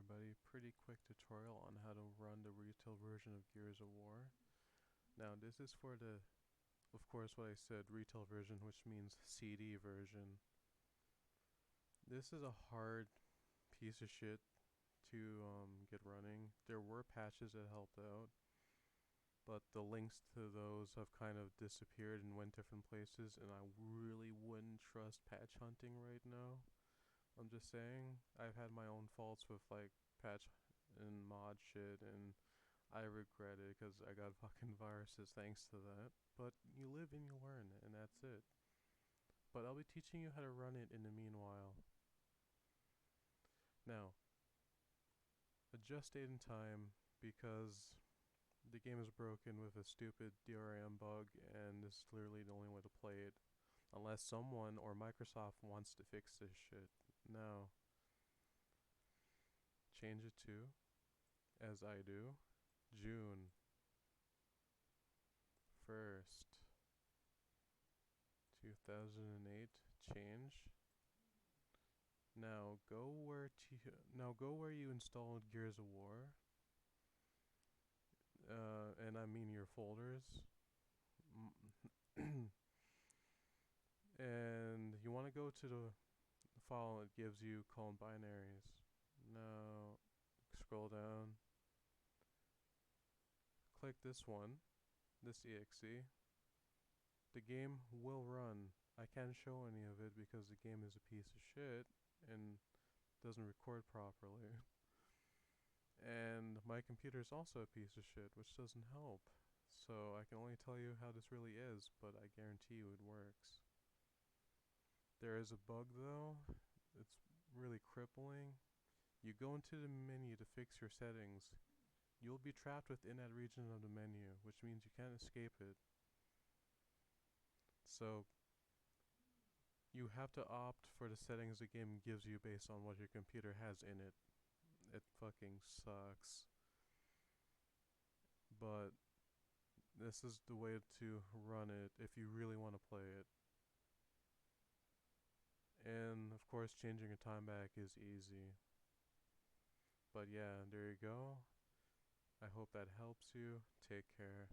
everybody. Pretty quick tutorial on how to run the retail version of Gears of War. Now this is for the, of course what I said, retail version, which means CD version. This is a hard piece of shit to get running. There were patches that helped out, but the links to those have kind of disappeared and went different places, and I really wouldn't trust patch hunting right now. I'm just saying, I've had my own faults with like patch and mod shit, and I regret it because I got fucking viruses thanks to that. But you live and you learn, and that's it. But I'll be teaching you how to run it in the meanwhile. Now, adjust date and time because the game is broken with a stupid DRM bug, and this is literally the only way to play it. Unless someone or Microsoft wants to fix this shit. Now, change it to, as I do, June 1st, 2008. Change. Now go where you installed Gears of War. And I mean your folders. And you want to go to the file it gives you called binaries. Now scroll down. Click this one, this exe. The game will run. I can't show any of it because the game is a piece of shit and doesn't record properly. And my computer is also a piece of shit, which doesn't help. So I can only tell you how this really is, but I guarantee you it works. There is a bug though. It's really crippling. You go into the menu to fix your settings. You'll be trapped within that region of the menu, which means you can't escape it. So you have to opt for the settings the game gives you based on what your computer has in it. It fucking sucks. But this is the way to run it if you really want to play it. And of course changing your time back is easy. But yeah, there you go. I hope that helps you. Take care.